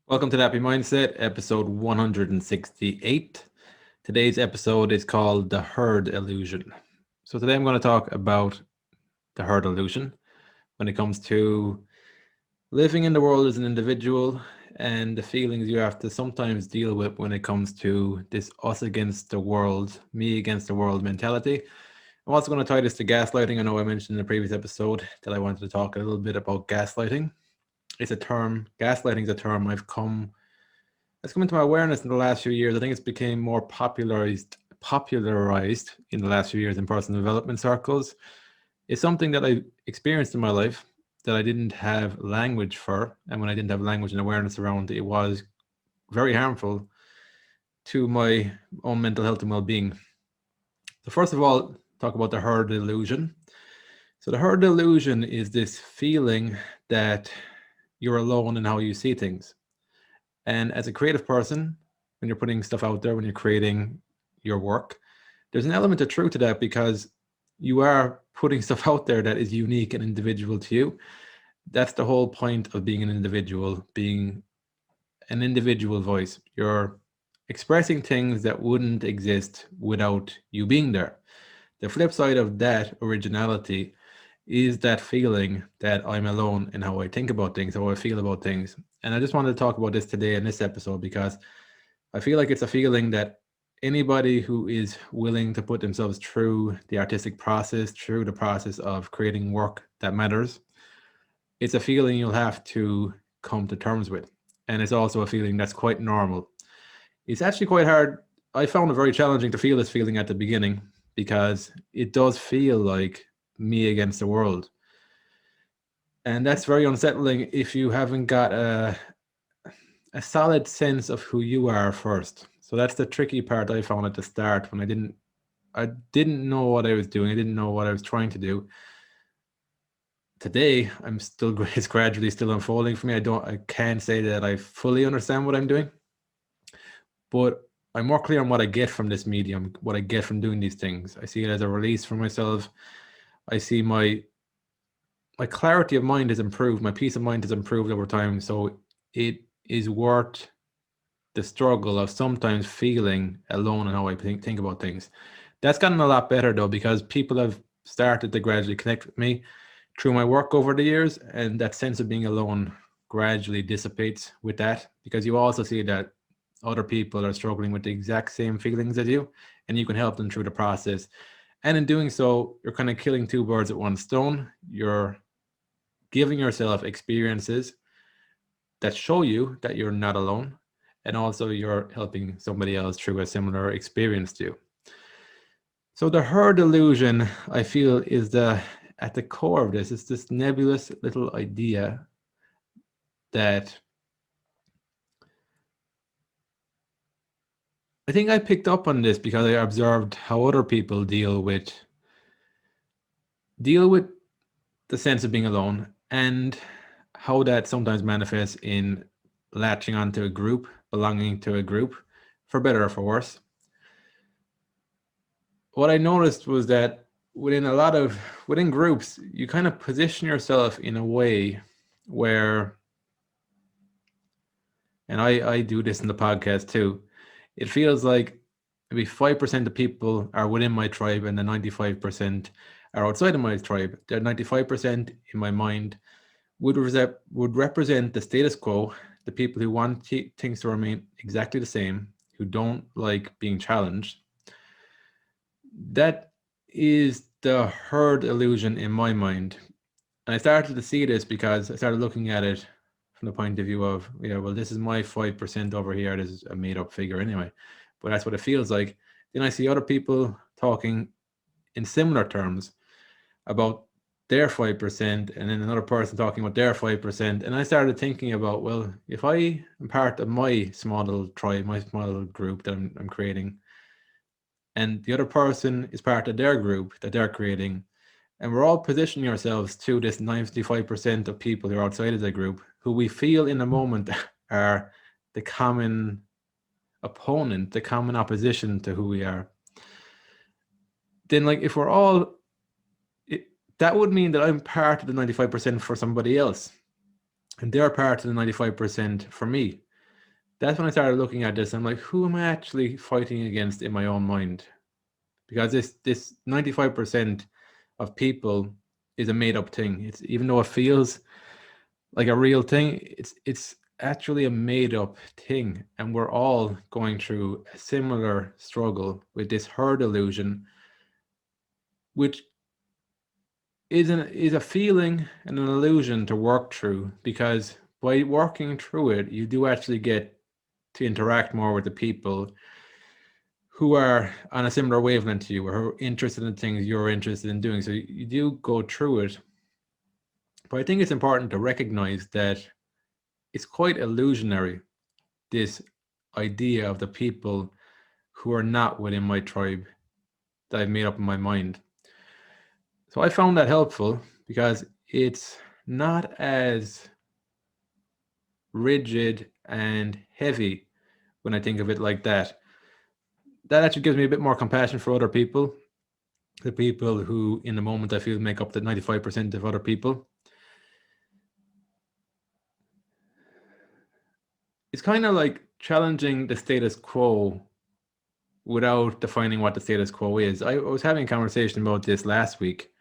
Welcome to the Happy Mindset, episode 168. Today's episode is called The Herd Illusion. So, today I'm going to talk about the herd illusion when it comes to living in the world as an individual and the feelings you have to sometimes deal with when it comes to this us against the world, me against the world mentality. I'm also going to tie this to gaslighting. I know I mentioned in the previous episode that I wanted to talk a little bit about gaslighting. Gaslighting is a term it's come into my awareness in the last few years. I think it's became more popularized in the last few years in personal development circles. It's something that I experienced in my life that I didn't have language for, and when I didn't have language and awareness around it, it was very harmful to my own mental health and well-being. So first of all, talk about the herd illusion. So the herd illusion is this feeling that you're alone in how you see things. And as a creative person, when you're putting stuff out there, when you're creating your work, there's an element of truth to that because you are putting stuff out there that is unique and individual to you. That's the whole point of being being an individual voice. You're expressing things that wouldn't exist without you being there. The flip side of that originality is that feeling that I'm alone in how I think about things, how I feel about things. And I just wanted to talk about this today in this episode because I feel like it's a feeling that anybody who is willing to put themselves through the artistic process, through the process of creating work that matters, it's a feeling you'll have to come to terms with. And it's also a feeling that's quite normal. It's actually quite hard. I found it very challenging to feel this feeling at the beginning because it does feel like me against the world. And that's very unsettling if you haven't got a solid sense of who you are first. So that's the tricky part I found at the start when I didn't know what I was doing. I didn't know what I was trying to do. Today, it's gradually still unfolding for me. I can't say that I fully understand what I'm doing, but I'm more clear on what I get from this medium, what I get from doing these things. I see it as a release for myself. I see my clarity of mind has improved. My peace of mind has improved over time. So it is worth the struggle of sometimes feeling alone in how I think about things. That's gotten a lot better though, because people have started to gradually connect with me through my work over the years, and that sense of being alone gradually dissipates with that because you also see that other people are struggling with the exact same feelings as you, and you can help them through the process. And in doing so, you're kind of killing two birds with one stone. You're giving yourself experiences that show you that you're not alone, and also you're helping somebody else through a similar experience to you. So the herd illusion, I feel, is the at the core of this. It's this nebulous little idea that I think I picked up on this because I observed how other people deal with the sense of being alone and how that sometimes manifests in latching onto a group, belonging to a group, for better or for worse. What I noticed was that within groups, you kind of position yourself in a way where, and I do this in the podcast too, it feels like maybe 5% of people are within my tribe and the 95% are outside of my tribe. The 95% in my mind would represent the status quo, the people who want things to remain exactly the same, who don't like being challenged. That is the herd illusion in my mind. And I started to see this because I started looking at it from the point of view of, yeah, well, this is my 5% over here. This is a made up figure anyway. But that's what it feels like. Then I see other people talking in similar terms about their 5%, and then another person talking about their 5%. And I started thinking about, well, if I am part of my small little tribe, my small little group that I'm creating, and the other person is part of their group that they're creating, and we're all positioning ourselves to this 95% of people who are outside of the group, who we feel in the moment are the common opponent, the common opposition to who we are. Then, like, if we're all, that would mean that I'm part of the 95% for somebody else, and they're part of the 95% for me. That's when I started looking at this. I'm like, who am I actually fighting against in my own mind? Because this 95% of people is a made up thing. It's even though it feels like a real thing, it's actually a made up thing, and we're all going through a similar struggle with this herd illusion, which is a feeling and an illusion to work through, because by working through it, you do actually get to interact more with the people who are on a similar wavelength to you, or who are interested in things you're interested in doing. So you do go through it. But I think it's important to recognize that it's quite illusionary, this idea of the people who are not within my tribe that I've made up in my mind. So I found that helpful because it's not as rigid and heavy when I think of it like that. That actually gives me a bit more compassion for other people, the people who, in the moment, I feel make up the 95% of other people. It's kind of like challenging the status quo without defining what the status quo is. I was having a conversation about this last week,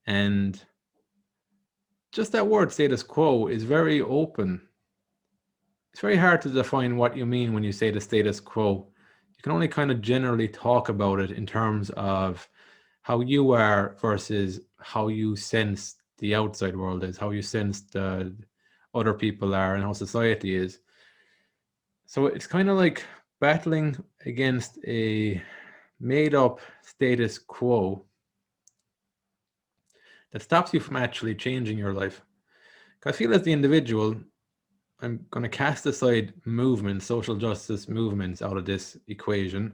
and just that word status quo is very open. It's very hard to define what you mean when you say the status quo. You can only kind of generally talk about it in terms of how you are versus how you sense the outside world is, how you sense the other people are, and how society is. So it's kind of like battling against a made up status quo that stops you from actually changing your life. I feel as the individual, I'm going to cast aside movements, social justice movements out of this equation,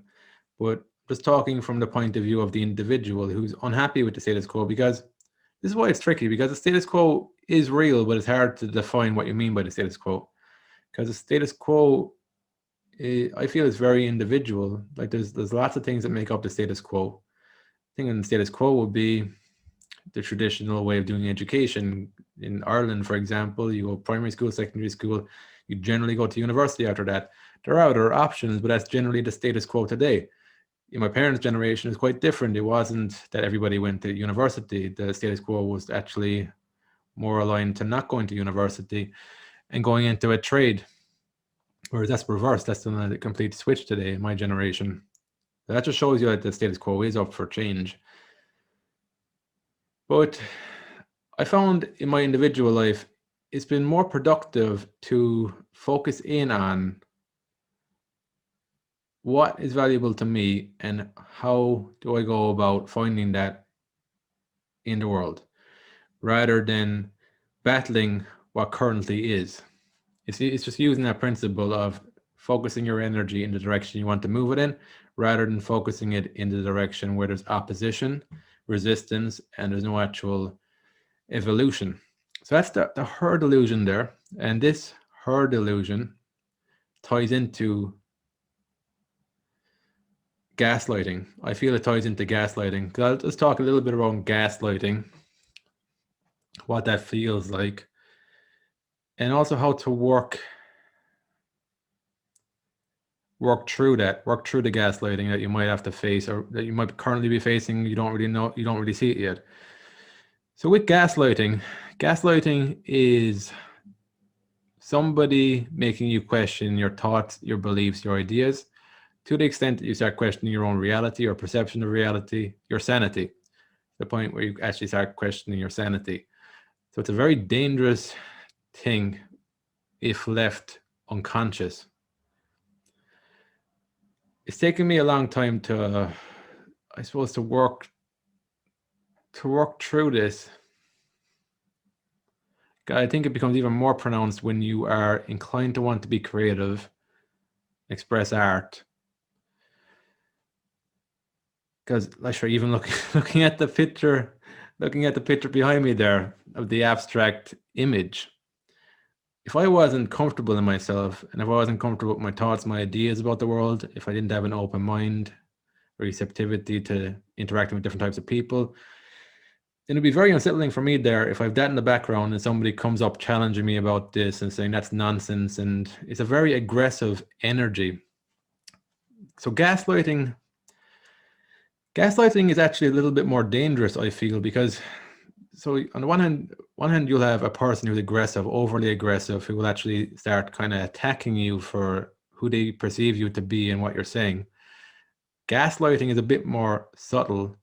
but just talking from the point of view of the individual who's unhappy with the status quo, because this is why it's tricky, because the status quo is real, but it's hard to define what you mean by the status quo. Because the status quo, I feel, is very individual. Like there's lots of things that make up the status quo. I think the status quo would be the traditional way of doing education. In Ireland, for example, you go primary school, secondary school, you generally go to university after that. There are other options, but that's generally the status quo today. In my parents' generation, is quite different. It wasn't that everybody went to university. The status quo was actually more aligned to not going to university and going into a trade. Whereas that's reversed. That's a complete switch today in my generation. That just shows you that the status quo is up for change. But I found in my individual life, it's been more productive to focus in on what is valuable to me and how do I go about finding that in the world, rather than battling what currently is. It's just using that principle of focusing your energy in the direction you want to move it in, rather than focusing it in the direction where there's opposition, resistance, and there's no actual evolution. So that's the herd illusion there. And this herd illusion ties into gaslighting. I feel it ties into gaslighting. I'll just talk a little bit around gaslighting, what that feels like, and also how to work through that, work through the gaslighting that you might have to face, or that you might currently be facing. You don't really see it yet. So with gaslighting is somebody making you question your thoughts, your beliefs, your ideas, to the extent that you start questioning your own reality or perception of reality, your sanity, the point where you actually start questioning your sanity. So it's a very dangerous thing if left unconscious. It's taken me a long time to, I suppose, to work through this. I think it becomes even more pronounced when you are inclined to want to be creative, express art. Because, like, sure, even looking at the picture behind me there of the abstract image, if I wasn't comfortable in myself, and if I wasn't comfortable with my thoughts, my ideas about the world, if I didn't have an open mind, receptivity to interacting with different types of people, it'd be very unsettling for me there if I've that in the background and somebody comes up challenging me about this and saying that's nonsense, and it's a very aggressive energy. So gaslighting is actually a little bit more dangerous, I feel, because so on the one hand you'll have a person who's aggressive, overly aggressive, who will actually start kind of attacking you for who they perceive you to be and what you're saying. Gaslighting is a bit more subtle.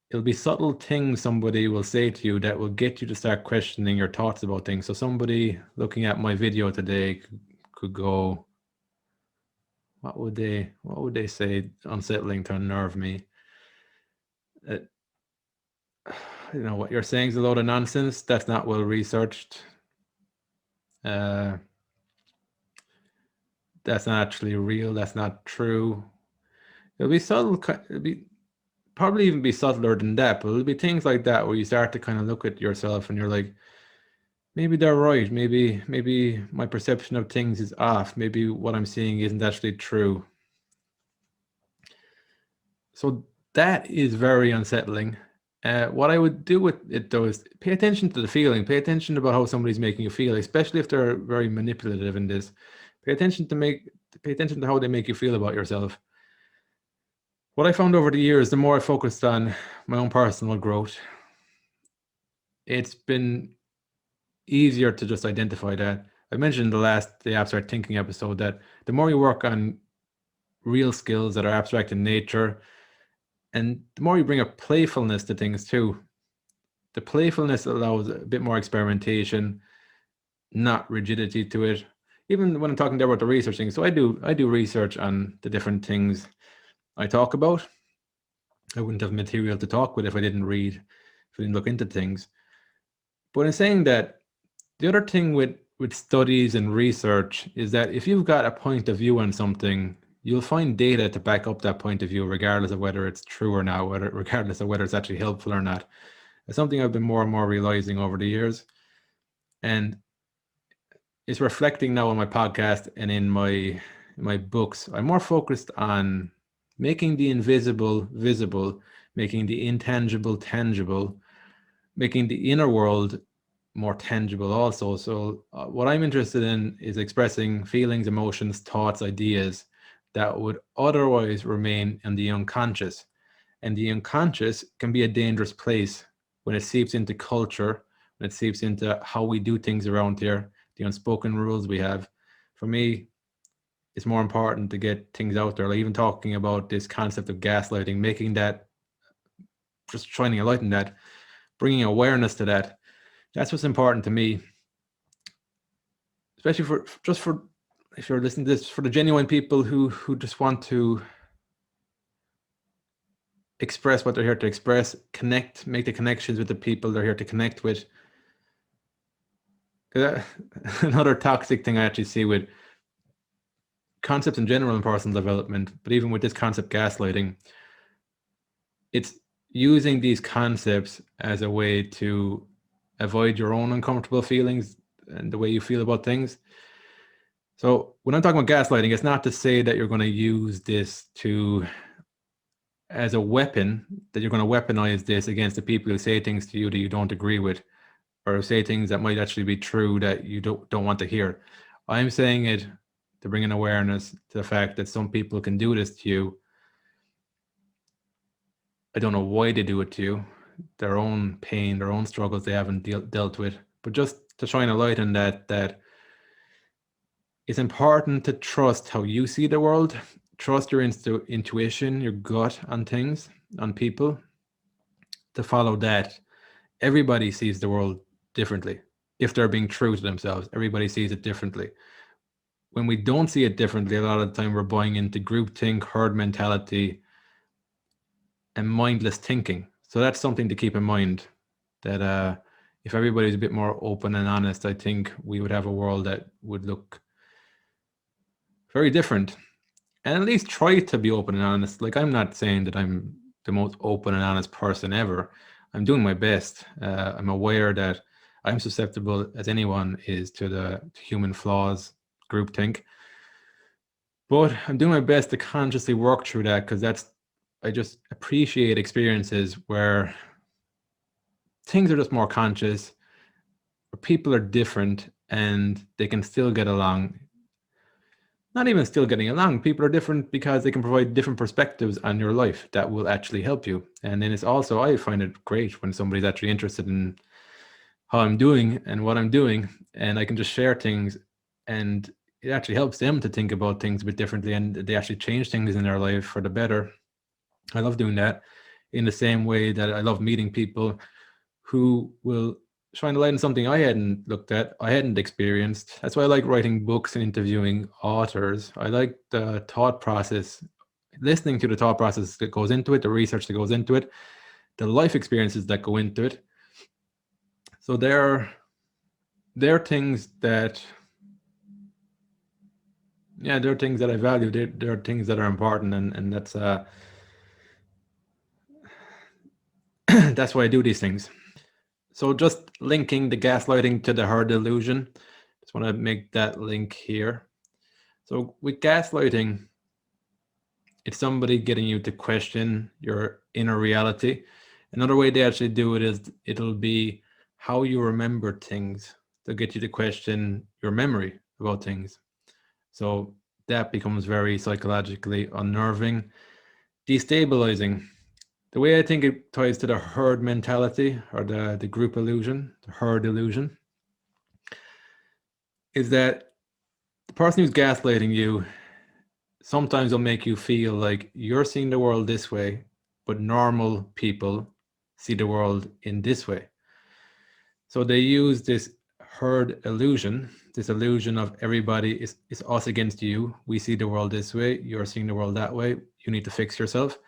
It'll be subtle things somebody will say to you that will get you to start questioning your thoughts about things. So somebody looking at my video today could go, what would they say unsettling to unnerve me? Uh, what you're saying is a load of nonsense. That's not well researched. That's not actually real. That's not true. It'll be subtle. It'll be probably even be subtler than that, but it'll be things like that where you start to kind of look at yourself and you're like, maybe they're right. Maybe my perception of things is off. Maybe what I'm seeing isn't actually true. So that is very unsettling. What I would do with it though is pay attention to the feeling. Pay attention about how somebody's making you feel, especially if they're very manipulative in this. Pay attention to how they make you feel about yourself. What I found over the years, the more I focused on my own personal growth, it's been easier to just identify that. I mentioned in the abstract thinking episode that the more you work on real skills that are abstract in nature, and the more you bring a playfulness to things too, the playfulness allows a bit more experimentation, not rigidity to it. Even when I'm talking there about the researching, so I do research on the different things I talk about. I wouldn't have material to talk with if I didn't read, if I didn't look into things. But in saying that, the other thing with studies and research is that if you've got a point of view on something, you'll find data to back up that point of view, regardless of whether it's true or not, regardless of whether it's actually helpful or not. It's something I've been more and more realizing over the years. And it's reflecting now on my podcast and in my books. I'm more focused on making the invisible visible, making the intangible tangible, making the inner world more tangible also. So what I'm interested in is expressing feelings, emotions, thoughts, ideas that would otherwise remain in the unconscious. And the unconscious can be a dangerous place when it seeps into culture, when it seeps into how we do things around here, the unspoken rules we have. For me, it's more important to get things out there. Like even talking about this concept of gaslighting, making that, just shining a light on that, bringing awareness to that. That's what's important to me, especially for if you're listening to this, for the genuine people who just want to express what they're here to express, connect, make the connections with the people they're here to connect with. Another toxic thing I actually see with concepts in general in personal development, but even with this concept gaslighting, it's using these concepts as a way to avoid your own uncomfortable feelings and the way you feel about things. So when I'm talking about gaslighting, it's not to say that you're going to use this as a weapon, that you're going to weaponize this against the people who say things to you that you don't agree with, or say things that might actually be true that you don't want to hear. I'm saying it to bring an awareness to the fact that some people can do this to you. I don't know why they do it to you, their own pain, their own struggles they haven't dealt with, but just to shine a light on that it's important to trust how you see the world, trust your intuition, your gut on things, on people, to follow that. Everybody sees the world differently. If they're being true to themselves, everybody sees it differently. When we don't see it differently, a lot of the time we're buying into groupthink, herd mentality, and mindless thinking. So that's something to keep in mind, that if everybody's a bit more open and honest, I think we would have a world that would look very different, and at least try to be open and honest. Like, I'm not saying that I'm the most open and honest person ever. I'm doing my best. I'm aware that I'm susceptible as anyone is to human flaws, groupthink. But I'm doing my best to consciously work through that, because I just appreciate experiences where things are just more conscious, or people are different and they can still get along. Not even still getting along, people are different because they can provide different perspectives on your life that will actually help you. And then it's also, I find it great when somebody's actually interested in how I'm doing and what I'm doing, and I can just share things, and it actually helps them to think about things a bit differently, and they actually change things in their life for the better. I love doing that, in the same way that I love meeting people who will shine a light on something I hadn't looked at, I hadn't experienced. That's why I like writing books and interviewing authors. I like the thought process, listening to the thought process that goes into it, the research that goes into it, the life experiences that go into it. So there are things that, yeah, there are things that I value. There are things that are important, and that's that's why I do these things. So just linking the gaslighting to the herd illusion, just want to make that link here. So with gaslighting, it's somebody getting you to question your inner reality. Another way they actually do it is it'll be how you remember things. They'll get you to question your memory about things. So that becomes very psychologically unnerving, destabilizing. The way I think it ties to the herd mentality, or the group illusion, the herd illusion, is that the person who's gaslighting you sometimes will make you feel like you're seeing the world this way, but normal people see the world in this way. So they use this herd illusion, this illusion of everybody is us against you. We see the world this way, you're seeing the world that way, you need to fix yourself.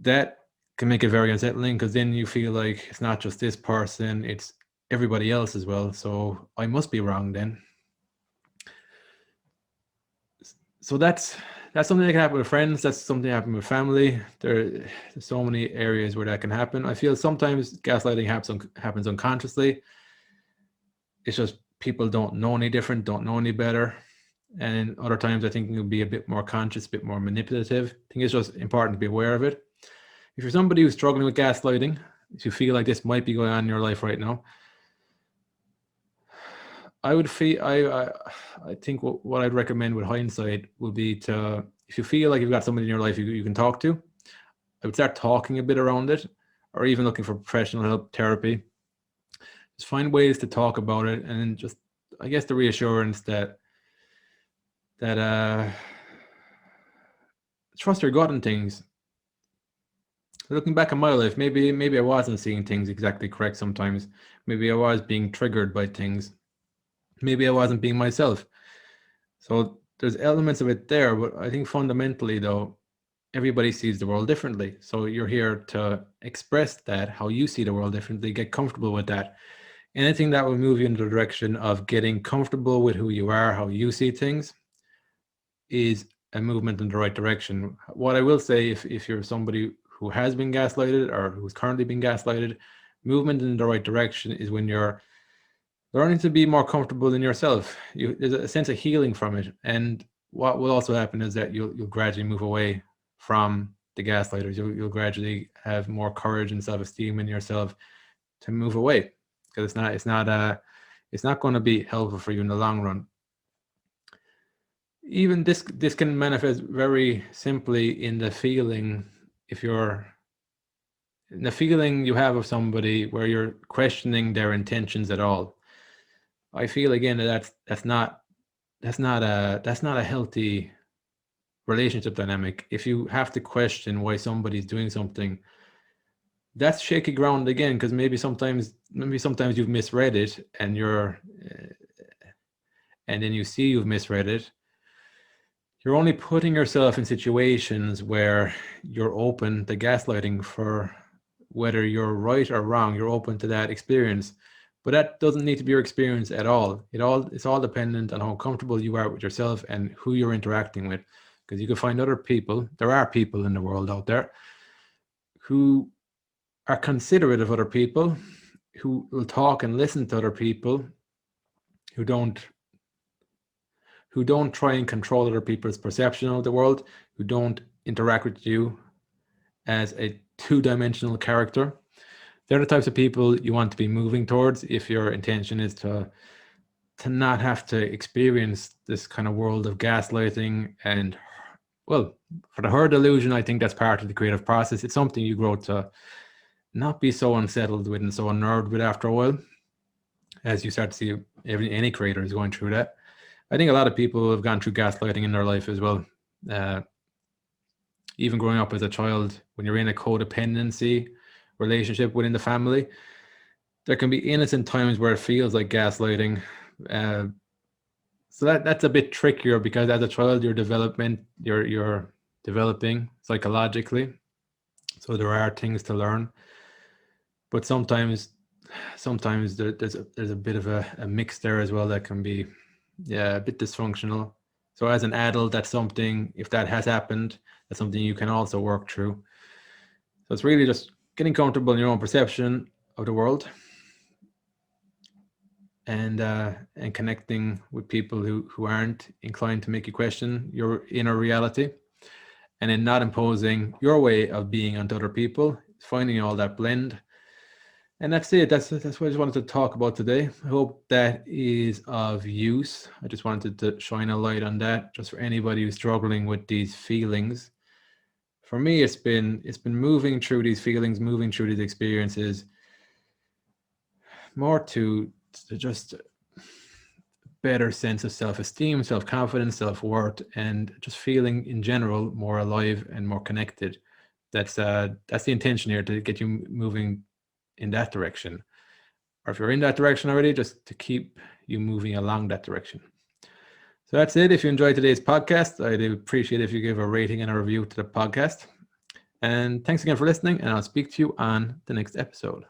That can make it very unsettling, because then you feel like it's not just this person, it's everybody else as well. So I must be wrong then. So that's something that can happen with friends. That's something that happen with family. There's so many areas where that can happen. I feel sometimes gaslighting happens unconsciously. It's just people don't know any different, don't know any better. And other times I think it will be a bit more conscious, a bit more manipulative. I think it's just important to be aware of it. If you're somebody who's struggling with gaslighting, if you feel like this might be going on in your life right now, I think what I'd recommend with hindsight would be to, if you feel like you've got somebody in your life you can talk to, I would start talking a bit around it, or even looking for professional help, therapy. Just find ways to talk about it, and just, I guess, the reassurance that trust your gut in things. Looking back on my life, maybe I wasn't seeing things exactly correct sometimes. Maybe I was being triggered by things. Maybe I wasn't being myself. So there's elements of it there, but I think fundamentally, though, everybody sees the world differently. So you're here to express that, how you see the world differently, get comfortable with that. Anything that will move you in the direction of getting comfortable with who you are, how you see things, is a movement in the right direction. What I will say, if you're somebody who has been gaslighted or who's currently being gaslighted, movement in the right direction is when you're learning to be more comfortable in yourself. There's a sense of healing from it. And what will also happen is that you'll gradually move away from the gaslighters. You'll gradually have more courage and self-esteem in yourself to move away, because it's not going to be helpful for you in the long run. Even this can manifest very simply in the feeling, in the feeling you have of somebody where you're questioning their intentions at all. I feel again that's not a healthy relationship dynamic. If you have to question why somebody's doing something, that's shaky ground again, because maybe sometimes you've misread it, and then you see you've misread it. You're only putting yourself in situations where you're open to gaslighting for whether you're right or wrong. You're open to that experience, but that doesn't need to be your experience at all. It's all dependent on how comfortable you are with yourself and who you're interacting with. Because you can find other people. There are people in the world out there who are considerate of other people, who will talk and listen to other people, who don't try and control other people's perception of the world, who don't interact with you as a two-dimensional character, They're the types of people you want to be moving towards if your intention is to not have to experience this kind of world of gaslighting. And well, for the herd illusion, I think that's part of the creative process. It's something you grow to not be so unsettled with and so unnerved with after a while, as you start to see any creator is going through that. I think a lot of people have gone through gaslighting in their life as well. Even growing up as a child, when you're in a codependency relationship within the family, there can be innocent times where it feels like gaslighting. So that's a bit trickier, because as a child you're developing psychologically, so there are things to learn. But sometimes there's a bit of a mix there as well that can be a bit dysfunctional. So as an adult, that's something, if that has happened, that's something you can also work through. So it's really just getting comfortable in your own perception of the world, and connecting with people who aren't inclined to make you question your inner reality, and then not imposing your way of being onto other people, finding all that blend. And that's it. That's what I just wanted to talk about today. I hope that is of use. I just wanted to shine a light on that, just for anybody who's struggling with these feelings. For me, it's been moving through these feelings, moving through these experiences, more to just better sense of self-esteem, self-confidence, self-worth, and just feeling in general more alive and more connected. That's the intention here, to get you moving in that direction. Or if you're in that direction already, just to keep you moving along that direction. So that's it. If you enjoyed today's podcast, I'd appreciate if you give a rating and a review to the podcast. And thanks again for listening, and I'll speak to you on the next episode.